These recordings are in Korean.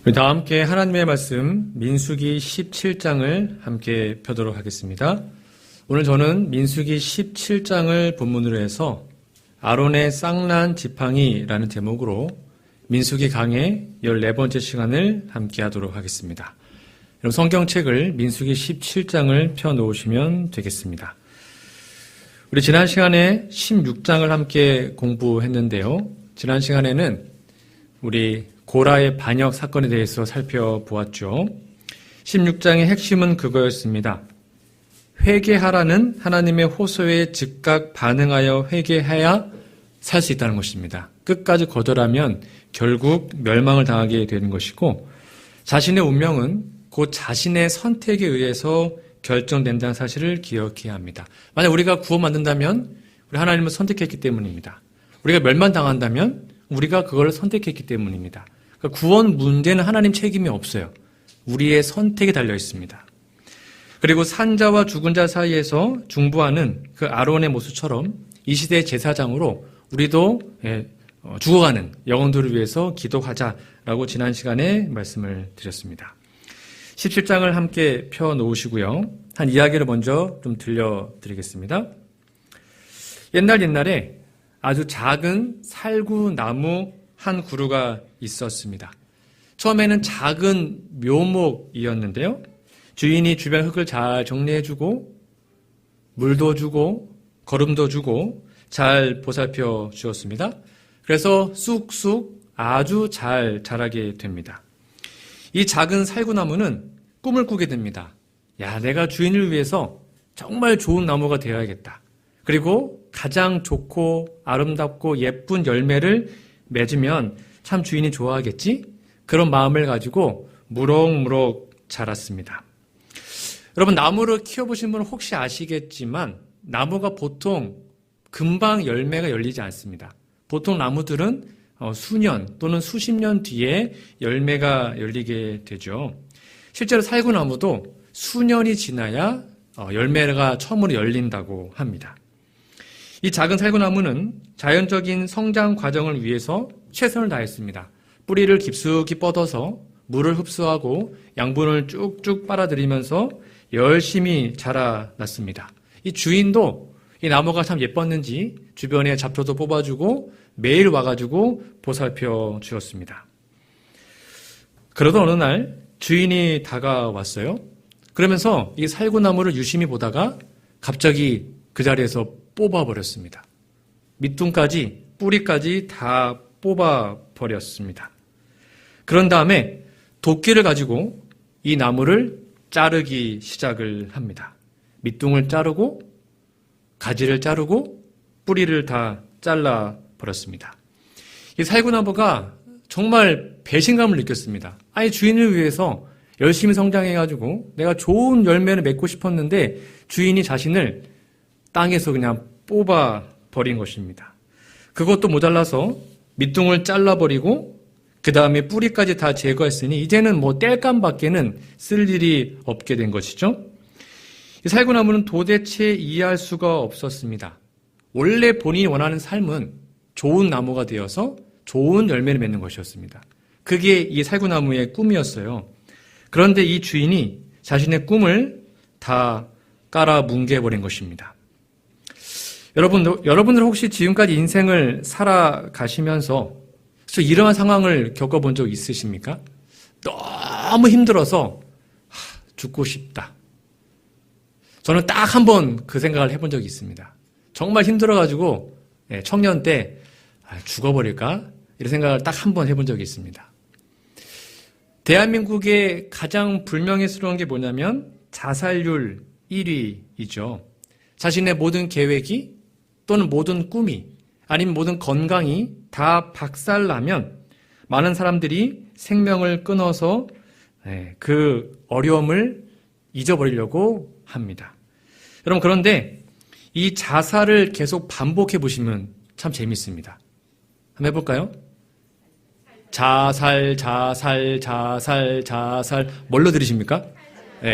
우리 다 함께 하나님의 말씀 민수기 17장을 함께 펴도록 하겠습니다. 오늘 저는 민수기 17장을 본문으로 해서 아론의 쌍난 지팡이라는 제목으로 민수기 강의 14번째 시간을 함께 하도록 하겠습니다. 여러분 성경책을 민수기 17장을 펴놓으시면 되겠습니다. 우리 지난 시간에 16장을 함께 공부했는데요. 지난 시간에는 우리 고라의 반역 사건에 대해서 살펴보았죠. 16장의 핵심은 그거였습니다. 회개하라는 하나님의 호소에 즉각 반응하여 회개해야 살 수 있다는 것입니다. 끝까지 거절하면 결국 멸망을 당하게 되는 것이고 자신의 운명은 곧 자신의 선택에 의해서 결정된다는 사실을 기억해야 합니다. 만약 우리가 구원받는다면 우리 하나님을 선택했기 때문입니다. 우리가 멸망당한다면 우리가 그걸 선택했기 때문입니다. 그러니까 구원 문제는 하나님 책임이 없어요. 우리의 선택에 달려 있습니다. 그리고 산자와 죽은 자 사이에서 중보하는 그 아론의 모습처럼 이 시대의 제사장으로 우리도 죽어가는 영혼들을 위해서 기도하자라고 지난 시간에 말씀을 드렸습니다. 17장을 함께 펴놓으시고요. 한 이야기를 먼저 좀 들려드리겠습니다. 옛날에 아주 작은 살구나무 한 그루가 있었습니다. 처음에는 작은 묘목이었는데요. 주인이 주변 흙을 잘 정리해주고 물도 주고 거름도 주고 잘 보살펴 주었습니다. 그래서 쑥쑥 아주 잘 자라게 됩니다. 이 작은 살구나무는 꿈을 꾸게 됩니다. 야, 내가 주인을 위해서 정말 좋은 나무가 되어야겠다. 그리고 가장 좋고 아름답고 예쁜 열매를 맺으면 참 주인이 좋아하겠지? 그런 마음을 가지고 무럭무럭 자랐습니다. 여러분, 나무를 키워보신 분은 혹시 아시겠지만 나무가 보통 금방 열매가 열리지 않습니다. 보통 나무들은 수년 또는 수십 년 뒤에 열매가 열리게 되죠. 실제로 살구나무도 수년이 지나야 열매가 처음으로 열린다고 합니다. 이 작은 살구나무는 자연적인 성장 과정을 위해서 최선을 다했습니다. 뿌리를 깊숙이 뻗어서 물을 흡수하고 양분을 쭉쭉 빨아들이면서 열심히 자라났습니다. 이 주인도 이 나무가 참 예뻤는지 주변에 잡초도 뽑아주고 매일 와가지고 보살펴 주었습니다. 그러던 어느 날 주인이 다가왔어요. 그러면서 이 살구나무를 유심히 보다가 갑자기 그 자리에서 뽑아버렸습니다. 밑둥까지 뿌리까지 다 뽑아버렸습니다. 그런 다음에 도끼를 가지고 이 나무를 자르기 시작을 합니다. 밑둥을 자르고 가지를 자르고 뿌리를 다 잘라버렸습니다. 이 살구나무가 정말 배신감을 느꼈습니다. 아니, 주인을 위해서 열심히 성장해가지고 내가 좋은 열매를 맺고 싶었는데 주인이 자신을 땅에서 그냥 뽑아버린 것입니다. 그것도 모자라서 밑둥을 잘라버리고 그 다음에 뿌리까지 다 제거했으니 이제는 뭐 땔감밖에는 쓸 일이 없게 된 것이죠. 이 살구나무는 도대체 이해할 수가 없었습니다. 원래 본인이 원하는 삶은 좋은 나무가 되어서 좋은 열매를 맺는 것이었습니다. 그게 이 살구나무의 꿈이었어요. 그런데 이 주인이 자신의 꿈을 다 깔아뭉개버린 것입니다. 여러분들 혹시 지금까지 인생을 살아가시면서 이러한 상황을 겪어본 적 있으십니까? 너무 힘들어서 죽고 싶다. 저는 딱 한 번 그 생각을 해본 적이 있습니다. 정말 힘들어가지고 청년 때 죽어버릴까? 이런 생각을 딱 한 번 해본 적이 있습니다. 대한민국의 가장 불명예스러운 게 뭐냐면 자살률 1위이죠. 자신의 모든 계획이 또는 모든 꿈이 아니면 모든 건강이 다 박살나면 많은 사람들이 생명을 끊어서 그 어려움을 잊어버리려고 합니다. 여러분, 그런데 이 자살을 계속 반복해 보시면 참 재밌습니다. 한번 해볼까요? 자살, 자살, 자살, 자살. 뭘로 들으십니까?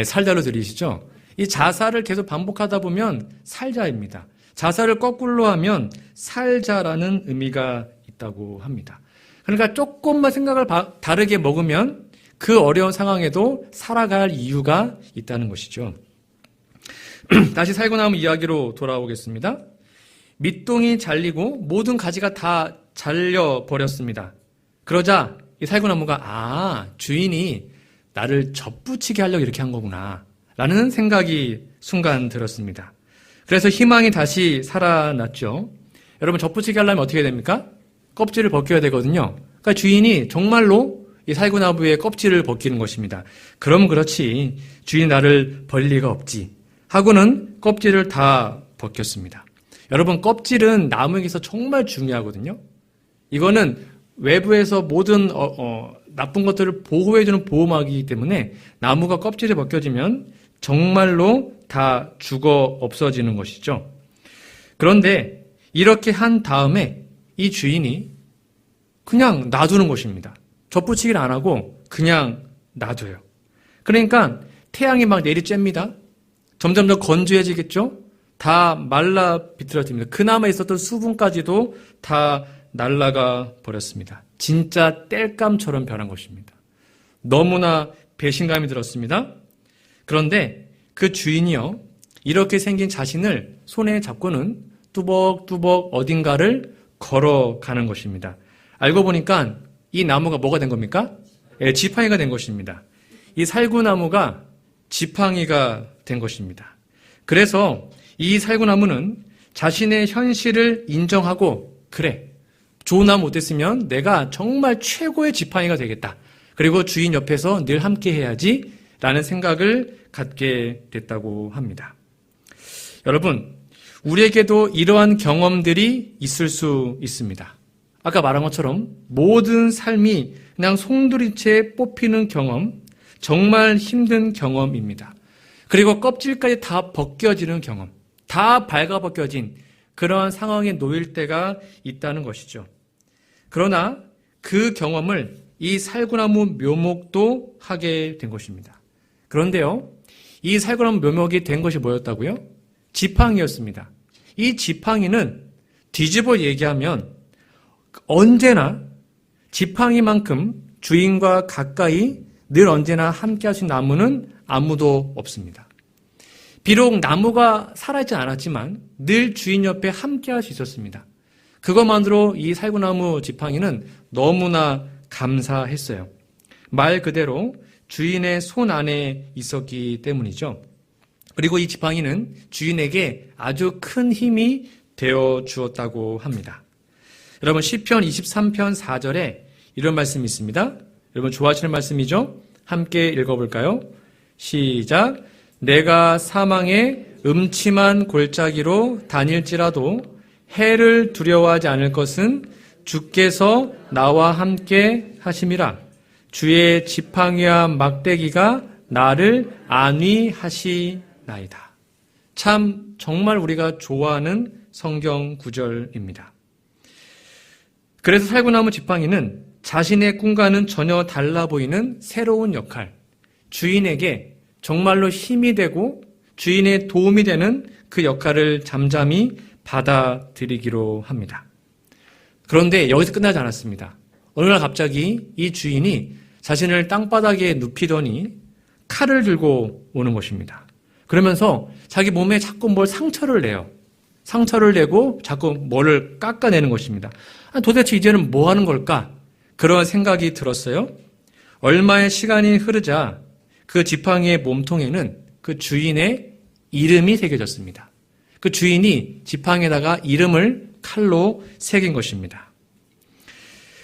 살자로 들으시죠? 이 자살을 계속 반복하다 보면 살자입니다. 자살을 거꾸로 하면 살자라는 의미가 있다고 합니다. 그러니까 조금만 생각을 다르게 먹으면 그 어려운 상황에도 살아갈 이유가 있다는 것이죠. 다시 살구나무 이야기로 돌아오겠습니다. 밑동이 잘리고 모든 가지가 다 잘려버렸습니다. 그러자 이 살구나무가 주인이 나를 접붙이게 하려고 이렇게 한 거구나 라는 생각이 순간 들었습니다. 그래서 희망이 다시 살아났죠. 여러분, 접붙이게 하려면 어떻게 됩니까? 껍질을 벗겨야 되거든요. 그러니까 주인이 정말로 이 살구나무의 껍질을 벗기는 것입니다. 그럼 그렇지, 주인이 나를 버릴 리가 없지 하고는 껍질을 다 벗겼습니다. 여러분, 껍질은 나무에게서 정말 중요하거든요. 이거는 외부에서 모든 나쁜 것들을 보호해주는 보호막이기 때문에 나무가 껍질이 벗겨지면 정말로 다 죽어 없어지는 것이죠. 그런데 이렇게 한 다음에 이 주인이 그냥 놔두는 것입니다. 접붙이기를 안 하고 그냥 놔둬요. 그러니까 태양이 막 내리쬐입니다. 점점 더 건조해지겠죠? 다 말라 비틀어집니다. 그나마 있었던 수분까지도 다 날아가 버렸습니다. 진짜 땔감처럼 변한 것입니다. 너무나 배신감이 들었습니다. 그런데 그 주인이요, 이렇게 생긴 자신을 손에 잡고는 뚜벅뚜벅 어딘가를 걸어가는 것입니다. 알고 보니까 이 나무가 뭐가 된 겁니까? 지팡이가 된 것입니다. 이 살구나무가 지팡이가 된 것입니다. 그래서 이 살구나무는 자신의 현실을 인정하고, 그래, 좋은 나무 못했으면 내가 정말 최고의 지팡이가 되겠다. 그리고 주인 옆에서 늘 함께 해야지 라는 생각을 갖게 됐다고 합니다. 여러분, 우리에게도 이러한 경험들이 있을 수 있습니다. 아까 말한 것처럼 모든 삶이 그냥 송두리째 뽑히는 경험, 정말 힘든 경험입니다. 그리고 껍질까지 다 벗겨지는 경험, 다 발가벗겨진 그런 상황에 놓일 때가 있다는 것이죠. 그러나 그 경험을 이 살구나무 묘목도 하게 된 것입니다. 그런데요, 이 살구나무 묘목이 된 것이 뭐였다고요? 지팡이였습니다. 이 지팡이는 뒤집어 얘기하면 언제나 지팡이만큼 주인과 가까이 늘 언제나 함께 할 수 있는 나무는 아무도 없습니다. 비록 나무가 살아있지 않았지만 늘 주인 옆에 함께 할 수 있었습니다. 그것만으로 이 살구나무 지팡이는 너무나 감사했어요. 말 그대로 주인의 손 안에 있었기 때문이죠. 그리고 이 지팡이는 주인에게 아주 큰 힘이 되어 주었다고 합니다. 여러분, 시편 23편 4절에 이런 말씀이 있습니다. 여러분 좋아하시는 말씀이죠? 함께 읽어볼까요? 시작. 내가 사망의 음침한 골짜기로 다닐지라도 해를 두려워하지 않을 것은 주께서 나와 함께 하심이라. 주의 지팡이와 막대기가 나를 안위하시나이다. 참 정말 우리가 좋아하는 성경 구절입니다. 그래서 살구나무 지팡이는 자신의 꿈과는 전혀 달라 보이는 새로운 역할, 주인에게 정말로 힘이 되고 주인의 도움이 되는 그 역할을 잠잠히 받아들이기로 합니다. 그런데 여기서 끝나지 않았습니다. 어느 날 갑자기 이 주인이 자신을 땅바닥에 눕히더니 칼을 들고 오는 것입니다. 그러면서 자기 몸에 자꾸 뭘 상처를 내요. 상처를 내고 자꾸 뭐를 깎아내는 것입니다. 도대체 이제는 뭐 하는 걸까? 그런 생각이 들었어요. 얼마의 시간이 흐르자 그 지팡이의 몸통에는 그 주인의 이름이 새겨졌습니다. 그 주인이 지팡이에다가 이름을 칼로 새긴 것입니다.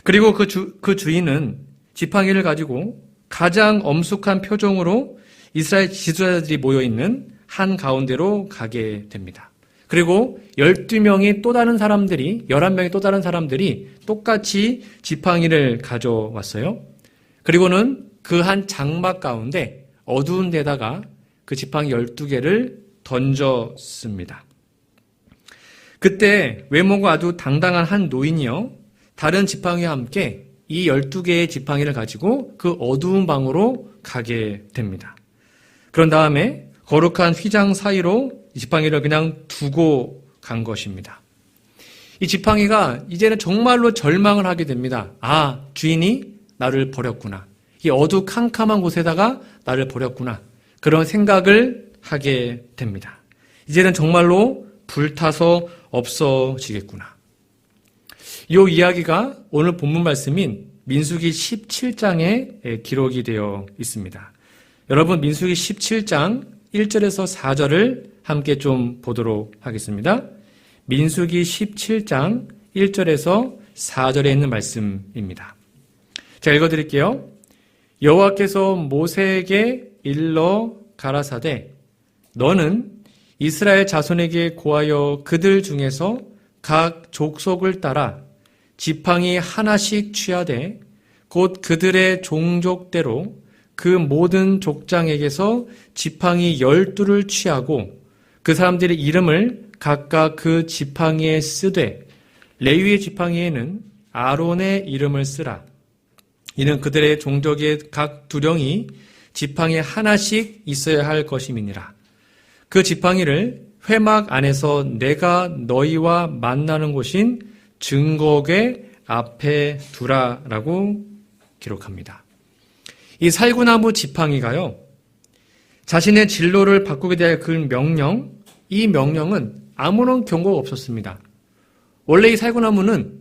그리고 그 주인은 지팡이를 가지고 가장 엄숙한 표정으로 이스라엘 지도자들이 모여있는 한 가운데로 가게 됩니다. 그리고 12명이 또 다른 사람들이, 11명이 또 다른 사람들이 똑같이 지팡이를 가져왔어요. 그리고는 그 한 장막 가운데 어두운 데다가 그 지팡이 12개를 던졌습니다. 그때 외모가 아주 당당한 한 노인이요, 다른 지팡이와 함께 이 12개의 지팡이를 가지고 그 어두운 방으로 가게 됩니다. 그런 다음에 거룩한 휘장 사이로 이 지팡이를 그냥 두고 간 것입니다. 이 지팡이가 이제는 정말로 절망을 하게 됩니다. 아, 주인이 나를 버렸구나. 이 어두캄캄한 곳에다가 나를 버렸구나. 그런 생각을 하게 됩니다. 이제는 정말로 불타서 없어지겠구나. 이 이야기가 오늘 본문 말씀인 민수기 17장에 기록이 되어 있습니다. 여러분, 민수기 17장 1절에서 4절을 함께 좀 보도록 하겠습니다. 민수기 17장 1절에서 4절에 있는 말씀입니다. 제가 읽어드릴게요. 여호와께서 모세에게 일러 가라사대 너는 이스라엘 자손에게 고하여 그들 중에서 각 족속을 따라 지팡이 하나씩 취하되 곧 그들의 종족대로 그 모든 족장에게서 지팡이 12를 취하고 그 사람들의 이름을 각각 그 지팡이에 쓰되 레위의 지팡이에는 아론의 이름을 쓰라. 이는 그들의 종족의 각 두령이 지팡이 하나씩 있어야 할 것임이니라. 그 지팡이를 회막 안에서 내가 너희와 만나는 곳인 증거궤 앞에 두라라고 기록합니다. 이 살구나무 지팡이가요, 자신의 진로를 바꾸게 될 그 명령, 이 명령은 아무런 경고가 없었습니다. 원래 이 살구나무는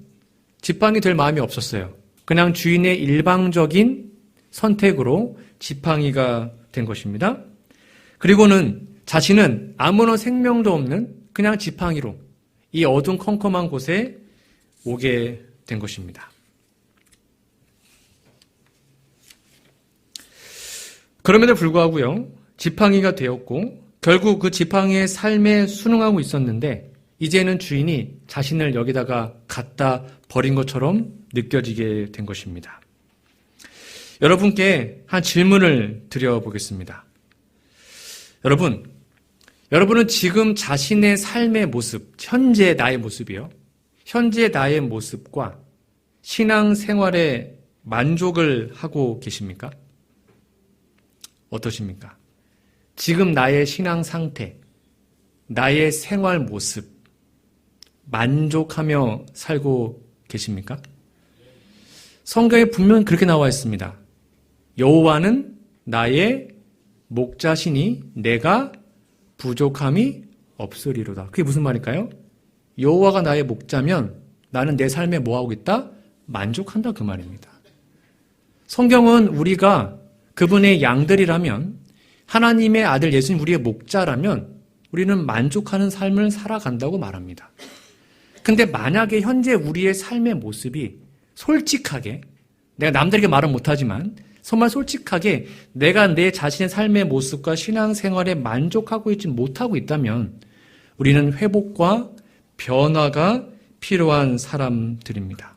지팡이 될 마음이 없었어요. 그냥 주인의 일방적인 선택으로 지팡이가 된 것입니다. 그리고는 자신은 아무런 생명도 없는 그냥 지팡이로 이 어두운 컴컴한 곳에 오게 된 것입니다. 그럼에도 불구하고요, 지팡이가 되었고 결국 그 지팡이의 삶에 순응하고 있었는데 이제는 주인이 자신을 여기다가 갖다 버린 것처럼 느껴지게 된 것입니다. 여러분께 한 질문을 드려보겠습니다. 여러분은 지금 자신의 삶의 모습, 현재 나의 모습이요, 현재 나의 모습과 신앙생활에 만족을 하고 계십니까? 어떠십니까? 지금 나의 신앙 상태, 나의 생활 모습, 만족하며 살고 계십니까? 성경에 분명히 그렇게 나와 있습니다. 여호와는 나의 목자시니 내가 부족함이 없으리로다. 그게 무슨 말일까요? 여호와가 나의 목자면 나는 내 삶에 뭐하고 있다? 만족한다, 그 말입니다. 성경은 우리가 그분의 양들이라면, 하나님의 아들 예수님 우리의 목자라면 우리는 만족하는 삶을 살아간다고 말합니다. 근데 만약에 현재 우리의 삶의 모습이 솔직하게, 내가 남들에게 말은 못하지만 정말 솔직하게 내가 내 자신의 삶의 모습과 신앙생활에 만족하고 있지 못하고 있다면 우리는 회복과 변화가 필요한 사람들입니다.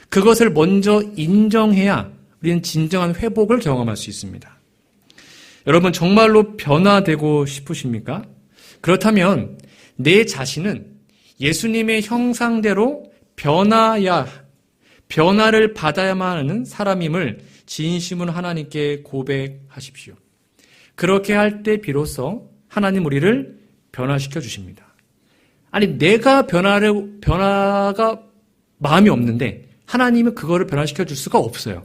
그것을 먼저 인정해야 우리는 진정한 회복을 경험할 수 있습니다. 여러분, 정말로 변화되고 싶으십니까? 그렇다면 내 자신은 예수님의 형상대로 변화를 받아야만 하는 사람임을 진심으로 하나님께 고백하십시오. 그렇게 할 때 비로소 하나님 우리를 변화시켜 주십니다. 아니, 내가 변화가 마음이 없는데 하나님은 그거를 변화시켜 줄 수가 없어요.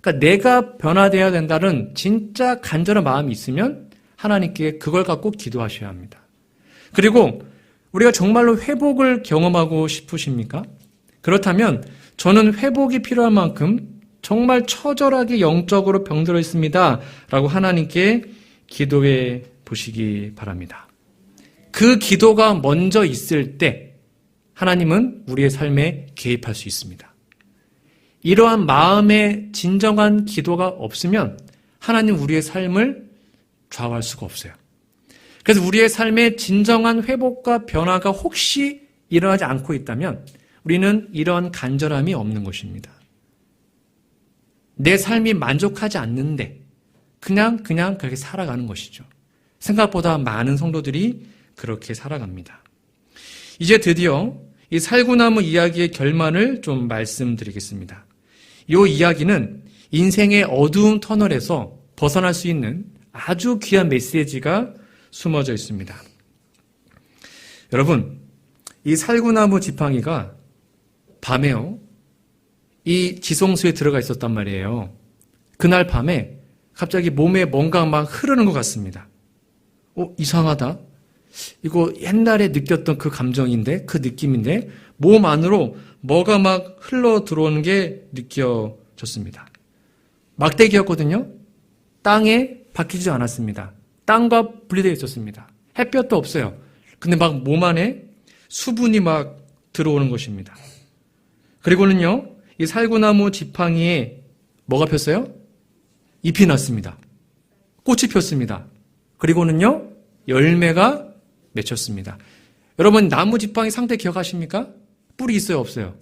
그러니까 내가 변화되어야 된다는 진짜 간절한 마음이 있으면 하나님께 그걸 갖고 기도하셔야 합니다. 그리고 우리가 정말로 회복을 경험하고 싶으십니까? 그렇다면 저는 회복이 필요한 만큼 정말 처절하게 영적으로 병들어 있습니다 라고 하나님께 기도해 보시기 바랍니다. 그 기도가 먼저 있을 때 하나님은 우리의 삶에 개입할 수 있습니다. 이러한 마음의 진정한 기도가 없으면 하나님 우리의 삶을 좌우할 수가 없어요. 그래서 우리의 삶의 진정한 회복과 변화가 혹시 일어나지 않고 있다면 우리는 이런 간절함이 없는 것입니다. 내 삶이 만족하지 않는데 그냥 그렇게 살아가는 것이죠. 생각보다 많은 성도들이 그렇게 살아갑니다. 이제 드디어 이 살구나무 이야기의 결말을 좀 말씀드리겠습니다. 이 이야기는 인생의 어두운 터널에서 벗어날 수 있는 아주 귀한 메시지가 숨어져 있습니다. 여러분, 이 살구나무 지팡이가 밤에요, 이 지성소에 들어가 있었단 말이에요. 그날 밤에 갑자기 몸에 뭔가 막 흐르는 것 같습니다. 이상하다. 이거 옛날에 느꼈던 그 감정인데, 그 느낌인데, 몸 안으로 뭐가 막 흘러 들어오는 게 느껴졌습니다. 막대기였거든요. 땅에 박히지 않았습니다. 땅과 분리되어 있었습니다. 햇볕도 없어요. 근데 막 몸 안에 수분이 막 들어오는 것입니다. 그리고는요, 이 살구나무 지팡이에 뭐가 폈어요? 잎이 났습니다. 꽃이 폈습니다. 그리고는요, 열매가 맺혔습니다. 여러분, 나무 지팡이 상태 기억하십니까? 뿌리 있어요, 없어요?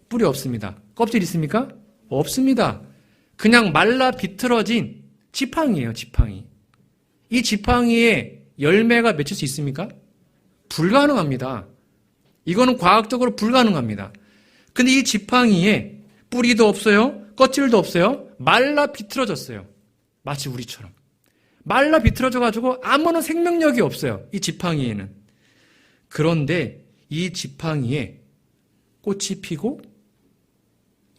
뿌리 없습니다. 껍질 있습니까? 없습니다. 그냥 말라 비틀어진 지팡이에요, 지팡이. 이 지팡이에 열매가 맺힐 수 있습니까? 불가능합니다. 이거는 과학적으로 불가능합니다. 근데 이 지팡이에 뿌리도 없어요, 껍질도 없어요, 말라 비틀어졌어요. 마치 우리처럼. 말라 비틀어져가지고 아무런 생명력이 없어요, 이 지팡이에는. 그런데 이 지팡이에 꽃이 피고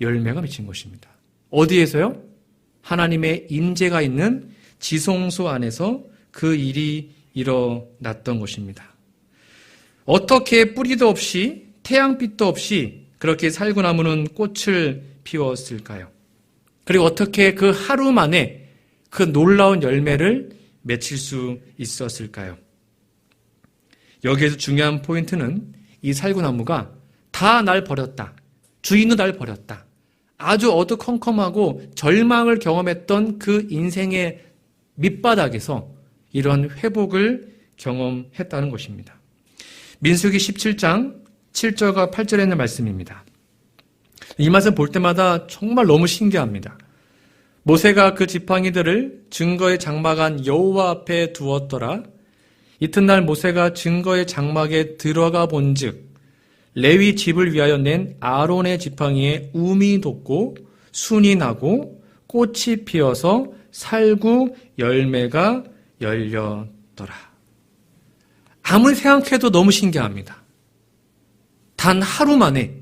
열매가 맺힌 것입니다. 어디에서요? 하나님의 임재가 있는 지성소 안에서 그 일이 일어났던 것입니다. 어떻게 뿌리도 없이 태양빛도 없이 그렇게 살구나무는 꽃을 피웠을까요? 그리고 어떻게 그 하루 만에 그 놀라운 열매를 맺힐 수 있었을까요? 여기에서 중요한 포인트는 이 살구나무가 다 날 버렸다. 주인도 날 버렸다. 아주 어두컴컴하고 절망을 경험했던 그 인생의 밑바닥에서 이런 회복을 경험했다는 것입니다. 민수기 17장 7절과 8절에 있는 말씀입니다. 이 말씀 볼 때마다 정말 너무 신기합니다. 모세가 그 지팡이들을 증거의 장막 안 여호와 앞에 두었더라. 이튿날 모세가 증거의 장막에 들어가 본즉 레위 집을 위하여 낸 아론의 지팡이에 움이 돋고 순이 나고 꽃이 피어서 살구 열매가 열렸더라. 아무리 생각해도 너무 신기합니다. 단 하루 만에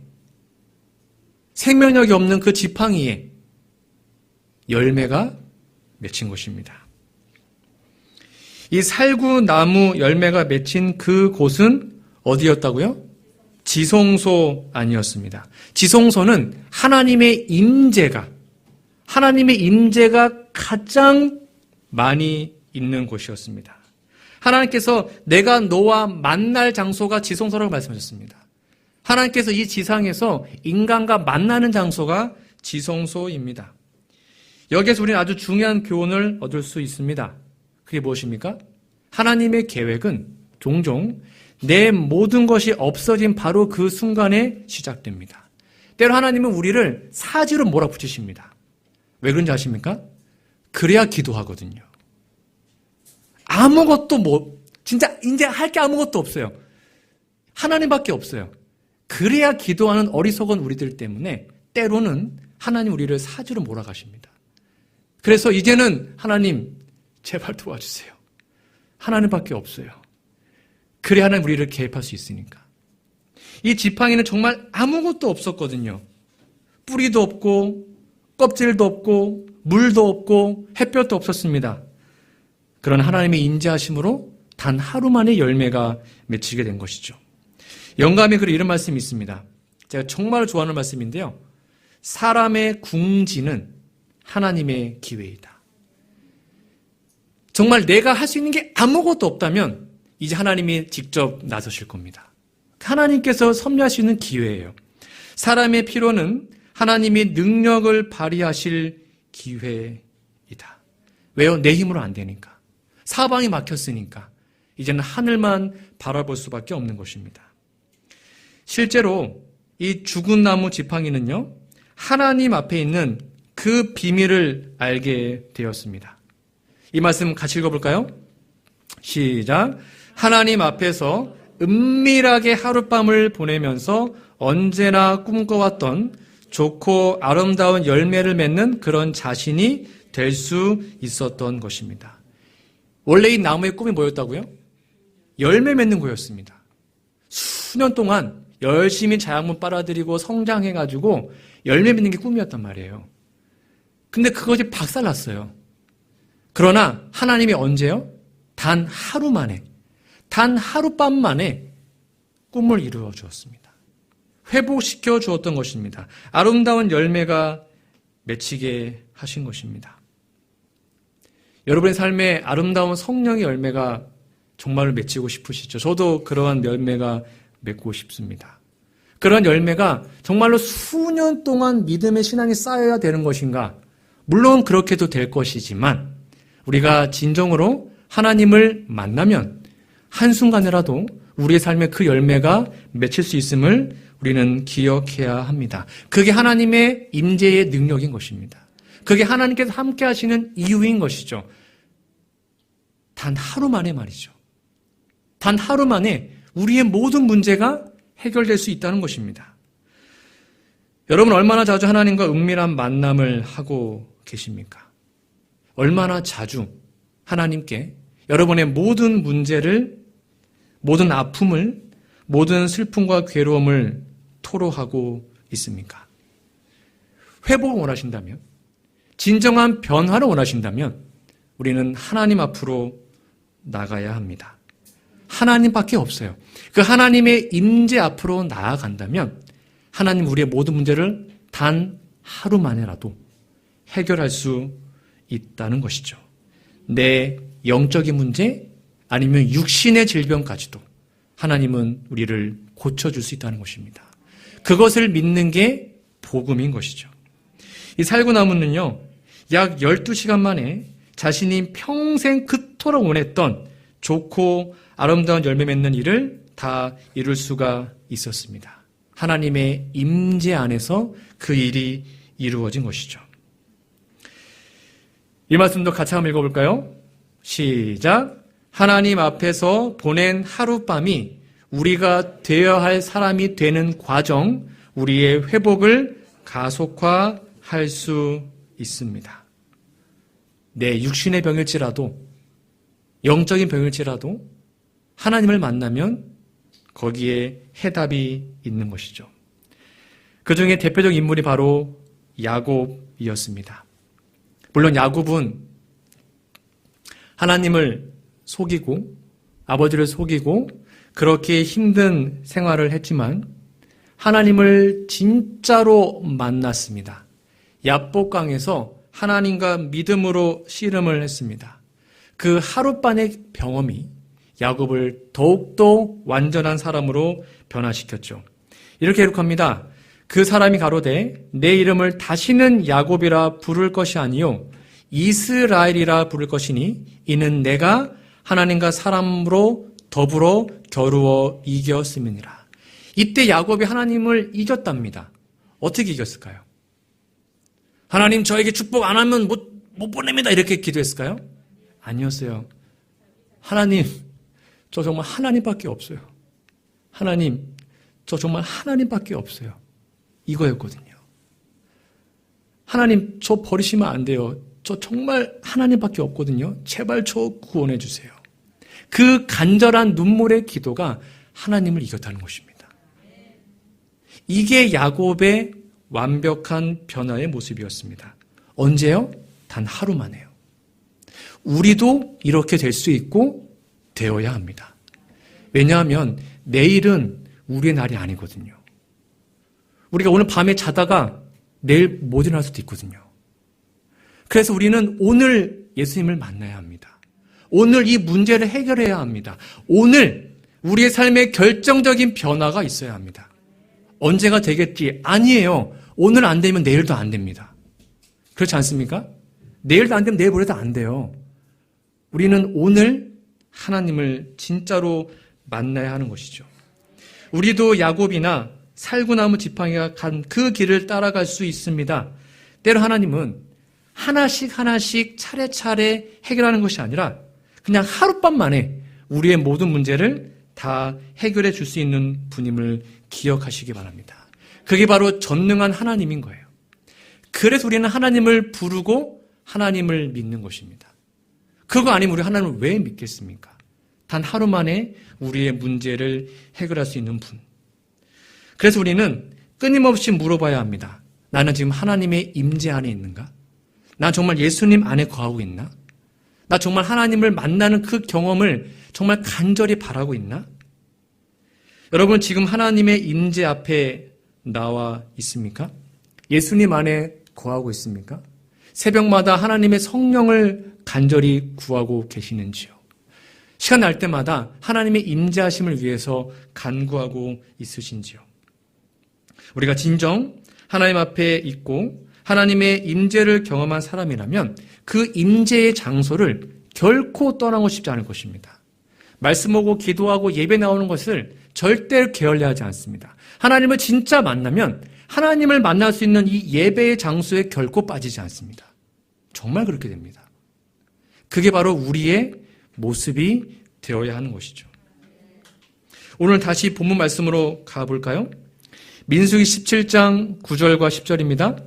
생명력이 없는 그 지팡이에 열매가 맺힌 것입니다. 이 살구나무 열매가 맺힌 그 곳은 어디였다고요? 지성소 아니었습니다. 지성소는 하나님의 임재가 가장 많이 있는 곳이었습니다. 하나님께서 내가 너와 만날 장소가 지성소라고 말씀하셨습니다. 하나님께서 이 지상에서 인간과 만나는 장소가 지성소입니다. 여기에서 우리는 아주 중요한 교훈을 얻을 수 있습니다. 그게 무엇입니까? 하나님의 계획은 종종 내 모든 것이 없어진 바로 그 순간에 시작됩니다. 때로 하나님은 우리를 사지로 몰아붙이십니다. 왜 그런지 아십니까? 그래야 기도하거든요. 아무것도 진짜 이제 할 게 아무것도 없어요. 하나님밖에 없어요. 그래야 기도하는 어리석은 우리들 때문에 때로는 하나님 우리를 사지로 몰아가십니다. 그래서 이제는 하나님 제발 도와주세요. 하나님밖에 없어요. 그래야 하나님 우리를 개입할 수 있으니까. 이 지팡이는 정말 아무것도 없었거든요. 뿌리도 없고 껍질도 없고 물도 없고 햇볕도 없었습니다. 그런 하나님의 인자하심으로 단 하루 만에 열매가 맺히게 된 것이죠. 영감의 글에 이런 말씀이 있습니다. 제가 정말 좋아하는 말씀인데요. 사람의 궁지는 하나님의 기회이다. 정말 내가 할 수 있는 게 아무것도 없다면 이제 하나님이 직접 나서실 겁니다. 하나님께서 섭리할 수 있는 기회예요. 사람의 필요는 하나님이 능력을 발휘하실 기회이다. 왜요? 내 힘으로 안 되니까. 사방이 막혔으니까. 이제는 하늘만 바라볼 수밖에 없는 것입니다. 실제로 이 죽은 나무 지팡이는요, 하나님 앞에 있는 그 비밀을 알게 되었습니다. 이 말씀 같이 읽어볼까요? 시작. 하나님 앞에서 은밀하게 하룻밤을 보내면서 언제나 꿈꿔왔던 좋고 아름다운 열매를 맺는 그런 자신이 될 수 있었던 것입니다. 원래 이 나무의 꿈이 뭐였다고요? 열매 맺는 거였습니다. 수년 동안 열심히 자양분 빨아들이고 성장해가지고 열매 맺는 게 꿈이었단 말이에요. 근데 그것이 박살났어요. 그러나 하나님이 언제요? 단 하루 만에, 단 하룻밤 만에 꿈을 이루어 주었습니다. 회복시켜 주었던 것입니다. 아름다운 열매가 맺히게 하신 것입니다. 여러분의 삶에 아름다운 성령의 열매가 정말로 맺히고 싶으시죠? 저도 그러한 열매가 맺고 싶습니다. 그런 열매가 정말로 수년 동안 믿음의 신앙이 쌓여야 되는 것인가? 물론 그렇게도 될 것이지만 우리가 진정으로 하나님을 만나면 한순간이라도 우리의 삶에 그 열매가 맺힐 수 있음을 우리는 기억해야 합니다. 그게 하나님의 임재의 능력인 것입니다. 그게 하나님께서 함께 하시는 이유인 것이죠. 단 하루 만에 말이죠. 단 하루 만에 우리의 모든 문제가 해결될 수 있다는 것입니다. 여러분 얼마나 자주 하나님과 은밀한 만남을 하고 계십니까? 얼마나 자주 하나님께 여러분의 모든 문제를, 모든 아픔을, 모든 슬픔과 괴로움을 토로하고 있습니까? 회복을 원하신다면, 진정한 변화를 원하신다면 우리는 하나님 앞으로 나가야 합니다. 하나님밖에 없어요. 그 하나님의 임재 앞으로 나아간다면 하나님 우리의 모든 문제를 단 하루 만에라도 해결할 수 있다는 것이죠. 내 영적인 문제 아니면 육신의 질병까지도 하나님은 우리를 고쳐줄 수 있다는 것입니다. 그것을 믿는 게 복음인 것이죠. 이 살구나무는요, 약 12시간 만에 자신이 평생 그토록 원했던 좋고 아름다운 열매 맺는 일을 다 이룰 수가 있었습니다. 하나님의 임재 안에서 그 일이 이루어진 것이죠. 이 말씀도 같이 한번 읽어볼까요? 시작. 하나님 앞에서 보낸 하룻밤이 우리가 되어야 할 사람이 되는 과정, 우리의 회복을 가속화할 수 있습니다. 내 육신의 병일지라도, 영적인 병일지라도 하나님을 만나면 거기에 해답이 있는 것이죠. 그 중에 대표적 인물이 바로 야곱이었습니다. 물론 야곱은 하나님을 속이고 아버지를 속이고 그렇게 힘든 생활을 했지만 하나님을 진짜로 만났습니다. 야복강에서 하나님과 믿음으로 씨름을 했습니다. 그 하룻밤의 경험이 야곱을 더욱더 완전한 사람으로 변화시켰죠. 이렇게 기록합니다. 그 사람이 가로되 내 이름을 다시는 야곱이라 부를 것이 아니요 이스라엘이라 부를 것이니 이는 내가 하나님과 사람으로 더불어 겨루어 이겼음이니라. 이때 야곱이 하나님을 이겼답니다. 어떻게 이겼을까요? 하나님 저에게 축복 안 하면 못 보냅니다 이렇게 기도했을까요? 아니었어요. 하나님 저 정말 하나님밖에 없어요. 하나님 저 정말 하나님밖에 없어요. 이거였거든요. 하나님 저 버리시면 안 돼요. 저 정말 하나님밖에 없거든요. 제발 저 구원해 주세요. 그 간절한 눈물의 기도가 하나님을 이겼다는 것입니다. 이게 야곱의 완벽한 변화의 모습이었습니다. 언제요? 단 하루 만에요. 우리도 이렇게 될 수 있고 되어야 합니다. 왜냐하면 내일은 우리의 날이 아니거든요. 우리가 오늘 밤에 자다가 내일 못 일어날 수도 있거든요. 그래서 우리는 오늘 예수님을 만나야 합니다. 오늘 이 문제를 해결해야 합니다. 오늘 우리의 삶에 결정적인 변화가 있어야 합니다. 언제가 되겠지? 아니에요. 오늘 안 되면 내일도 안 됩니다. 그렇지 않습니까? 내일도 안 되면 내일 모레도 안 돼요. 우리는 오늘 하나님을 진짜로 만나야 하는 것이죠. 우리도 야곱이나 살구나무 지팡이가 간 그 길을 따라갈 수 있습니다. 때로 하나님은 하나씩 하나씩 차례차례 해결하는 것이 아니라 그냥 하룻밤 만에 우리의 모든 문제를 다 해결해 줄 수 있는 분임을 기억하시기 바랍니다. 그게 바로 전능한 하나님인 거예요. 그래서 우리는 하나님을 부르고 하나님을 믿는 것입니다. 그거 아니면 우리 하나님을 왜 믿겠습니까? 단 하루 만에 우리의 문제를 해결할 수 있는 분. 그래서 우리는 끊임없이 물어봐야 합니다. 나는 지금 하나님의 임재 안에 있는가? 나 정말 예수님 안에 거하고 있나? 나 정말 하나님을 만나는 그 경험을 정말 간절히 바라고 있나? 여러분, 지금 하나님의 임재 앞에 나와 있습니까? 예수님 안에 거하고 있습니까? 새벽마다 하나님의 성령을 간절히 구하고 계시는지요? 시간 날 때마다 하나님의 임재하심을 위해서 간구하고 있으신지요? 우리가 진정 하나님 앞에 있고 하나님의 임재를 경험한 사람이라면 그 임재의 장소를 결코 떠나고 싶지 않을 것입니다. 말씀하고 기도하고 예배 나오는 것을 절대 게을리하지 않습니다. 하나님을 진짜 만나면 하나님을 만날 수 있는 이 예배의 장소에 결코 빠지지 않습니다. 정말 그렇게 됩니다. 그게 바로 우리의 모습이 되어야 하는 것이죠. 오늘 다시 본문 말씀으로 가볼까요? 민수기 17장 9절과 10절입니다.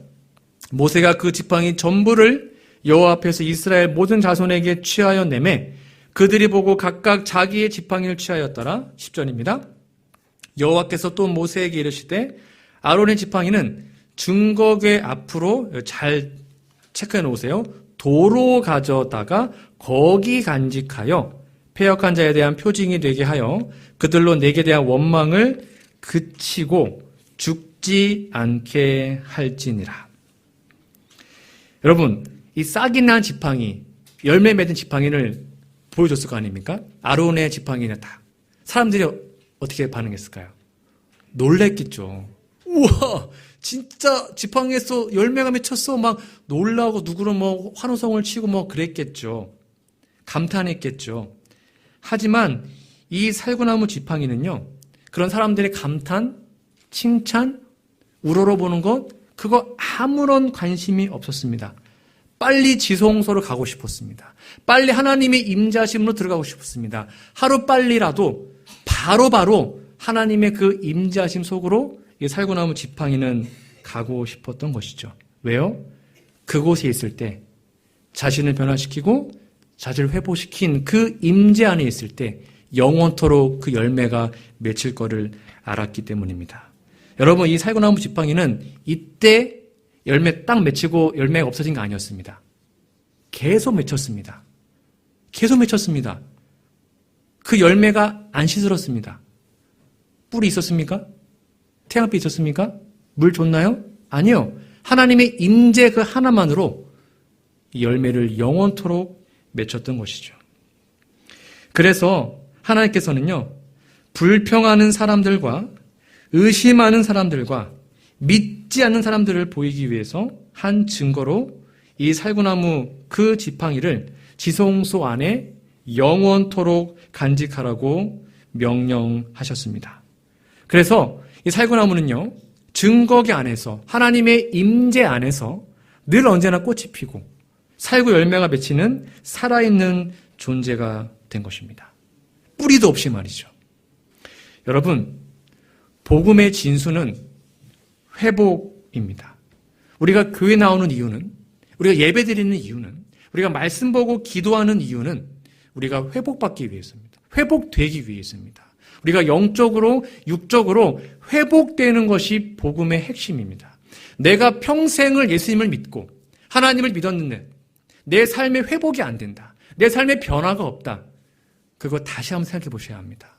모세가 그 지팡이 전부를 여호와 앞에서 이스라엘 모든 자손에게 취하여 내매 그들이 보고 각각 자기의 지팡이를 취하였더라. 10절입니다. 여호와께서 또 모세에게 이르시되 아론의 지팡이는 증거궤 앞으로 잘 체크해 놓으세요. 도로 가져다가 거기 간직하여 패역한 자에 대한 표징이 되게 하여 그들로 내게 대한 원망을 그치고 죽지 않게 할지니라. 여러분, 이 싹이 난 지팡이, 열매 맺은 지팡이를 보여줬을 거 아닙니까? 아론의 지팡이는 다. 사람들이 어떻게 반응했을까요? 놀랬겠죠. 우와, 진짜 지팡이에서 열매가 맺혔어. 막 놀라고 누구를 뭐 환호성을 치고 뭐 그랬겠죠. 감탄했겠죠. 하지만 이 살구나무 지팡이는요, 그런 사람들의 감탄, 칭찬, 우러러보는 것, 그거 아무런 관심이 없었습니다. 빨리 지성소로 가고 싶었습니다. 빨리 하나님의 임재하심으로 들어가고 싶었습니다. 하루 빨리라도 바로 하나님의 그 임재하심 속으로 이 살구나무 지팡이는 가고 싶었던 것이죠. 왜요? 그곳에 있을 때 자신을 변화시키고 자신을 회복시킨 그 임재 안에 있을 때 영원토록 그 열매가 맺힐 것을 알았기 때문입니다. 여러분, 이 살구나무 지팡이는 이때 열매 딱 맺히고 열매가 없어진 거 아니었습니다. 계속 맺혔습니다. 계속 맺혔습니다. 그 열매가 안 시들었습니다. 뿔이 있었습니까? 태양빛 있었습니까? 물 줬나요? 아니요. 하나님의 임재 그 하나만으로 이 열매를 영원토록 맺혔던 것이죠. 그래서 하나님께서는요, 불평하는 사람들과 의심하는 사람들과 믿지 않는 사람들을 보이기 위해서 한 증거로 이 살구나무 그 지팡이를 지성소 안에 영원토록 간직하라고 명령하셨습니다. 그래서 이 살구나무는요, 증거궤 안에서 하나님의 임재 안에서 늘 언제나 꽃이 피고 살구 열매가 맺히는 살아있는 존재가 된 것입니다. 뿌리도 없이 말이죠. 여러분, 복음의 진수는 회복입니다. 우리가 교회 나오는 이유는, 우리가 예배 드리는 이유는, 우리가 말씀 보고 기도하는 이유는 우리가 회복받기 위해서입니다. 회복되기 위해서입니다. 우리가 영적으로, 육적으로 회복되는 것이 복음의 핵심입니다. 내가 평생을 예수님을 믿고 하나님을 믿었는데 내 삶의 회복이 안 된다. 내 삶의 변화가 없다. 그거 다시 한번 생각해 보셔야 합니다.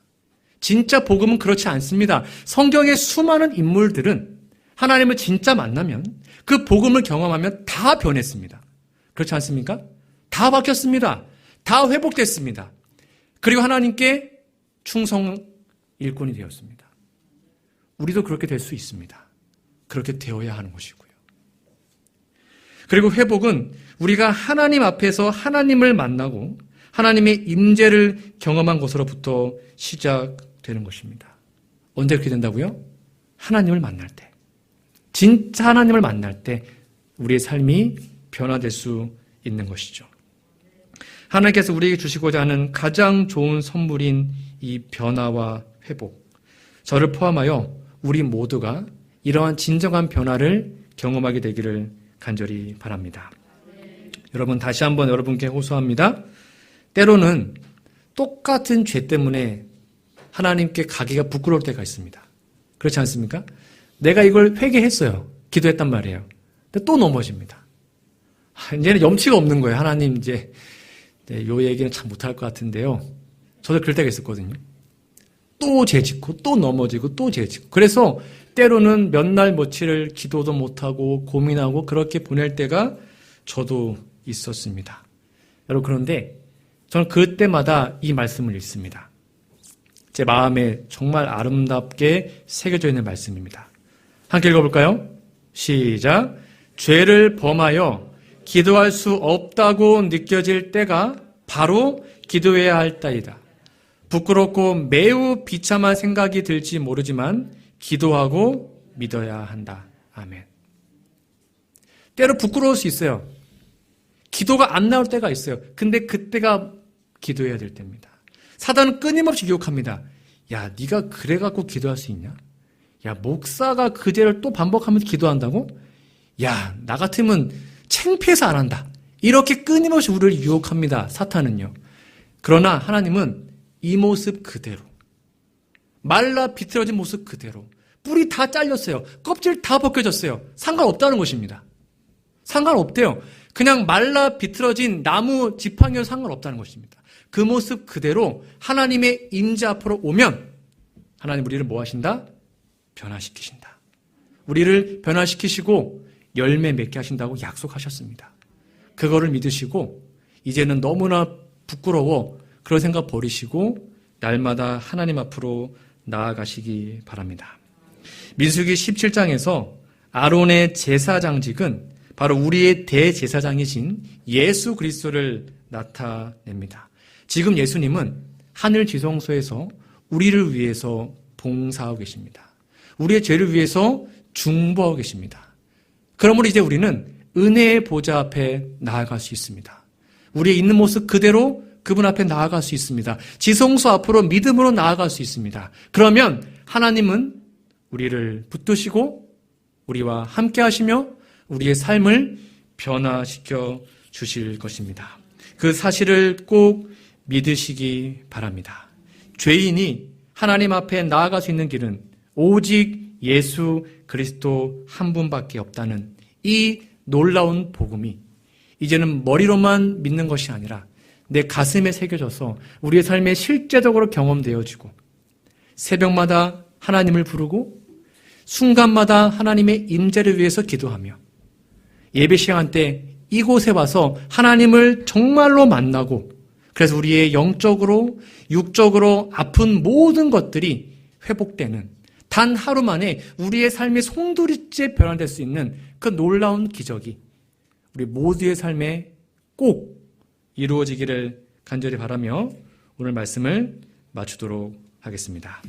진짜 복음은 그렇지 않습니다. 성경의 수많은 인물들은 하나님을 진짜 만나면 그 복음을 경험하면 다 변했습니다. 그렇지 않습니까? 다 바뀌었습니다. 다 회복됐습니다. 그리고 하나님께 충성 일꾼이 되었습니다. 우리도 그렇게 될 수 있습니다. 그렇게 되어야 하는 것이고요. 그리고 회복은 우리가 하나님 앞에서 하나님을 만나고 하나님의 임재를 경험한 것으로부터 시작되는 것입니다. 언제 그렇게 된다고요? 하나님을 만날 때. 진짜 하나님을 만날 때 우리의 삶이 변화될 수 있는 것이죠. 하나님께서 우리에게 주시고자 하는 가장 좋은 선물인 이 변화와 회복, 저를 포함하여 우리 모두가 이러한 진정한 변화를 경험하게 되기를 간절히 바랍니다. 여러분, 다시 한번 여러분께 호소합니다. 때로는 똑같은 죄 때문에 하나님께 가기가 부끄러울 때가 있습니다. 그렇지 않습니까? 내가 이걸 회개했어요. 기도했단 말이에요. 근데 또 넘어집니다. 이제는 염치가 없는 거예요. 하나님 이제 요 얘기는 참 못할 것 같은데요. 저도 그럴 때가 있었거든요. 또 죄짓고 또 넘어지고 또 죄짓고 그래서 때로는 몇 날 며칠을 기도도 못하고 고민하고 그렇게 보낼 때가 저도 있었습니다. 여러분 그런데 저는 그때마다 이 말씀을 읽습니다. 제 마음에 정말 아름답게 새겨져 있는 말씀입니다. 함께 읽어볼까요? 시작. 죄를 범하여 기도할 수 없다고 느껴질 때가 바로 기도해야 할 때이다. 부끄럽고 매우 비참한 생각이 들지 모르지만 기도하고 믿어야 한다. 아멘. 때로 부끄러울 수 있어요. 기도가 안 나올 때가 있어요. 근데 그때가 기도해야 될 때입니다. 사단은 끊임없이 유혹합니다. 야, 네가 그래갖고 기도할 수 있냐? 야, 목사가 그 죄를 또 반복하면서 기도한다고? 야, 나 같으면 창피해서 안 한다. 이렇게 끊임없이 우리를 유혹합니다. 사탄은요. 그러나 하나님은 이 모습 그대로, 말라 비틀어진 모습 그대로, 뿌리 다 잘렸어요. 껍질 다 벗겨졌어요. 상관없다는 것입니다. 상관없대요. 그냥 말라 비틀어진 나무 지팡이와 상관없다는 것입니다. 그 모습 그대로 하나님의 임재 앞으로 오면 하나님 우리를 뭐 하신다? 변화시키신다. 우리를 변화시키시고 열매 맺게 하신다고 약속하셨습니다. 그거를 믿으시고 이제는 너무나 부끄러워 그런 생각 버리시고 날마다 하나님 앞으로 나아가시기 바랍니다. 민수기 17장에서 아론의 제사장직은 바로 우리의 대제사장이신 예수 그리스도를 나타냅니다. 지금 예수님은 하늘 지성소에서 우리를 위해서 봉사하고 계십니다. 우리의 죄를 위해서 중보하고 계십니다. 그러므로 이제 우리는 은혜의 보좌 앞에 나아갈 수 있습니다. 우리의 있는 모습 그대로 그분 앞에 나아갈 수 있습니다. 지성소 앞으로 믿음으로 나아갈 수 있습니다. 그러면 하나님은 우리를 붙드시고 우리와 함께 하시며 우리의 삶을 변화시켜 주실 것입니다. 그 사실을 꼭 믿으시기 바랍니다. 죄인이 하나님 앞에 나아갈 수 있는 길은 오직 예수 그리스도 한 분밖에 없다는 이 놀라운 복음이 이제는 머리로만 믿는 것이 아니라 내 가슴에 새겨져서 우리의 삶에 실제적으로 경험되어지고 새벽마다 하나님을 부르고 순간마다 하나님의 임재를 위해서 기도하며 예배 시간 때 이곳에 와서 하나님을 정말로 만나고 그래서 우리의 영적으로 육적으로 아픈 모든 것들이 회복되는 단 하루 만에 우리의 삶이 송두리째 변화될 수 있는 그 놀라운 기적이 우리 모두의 삶에 꼭 이루어지기를 간절히 바라며 오늘 말씀을 마치도록 하겠습니다.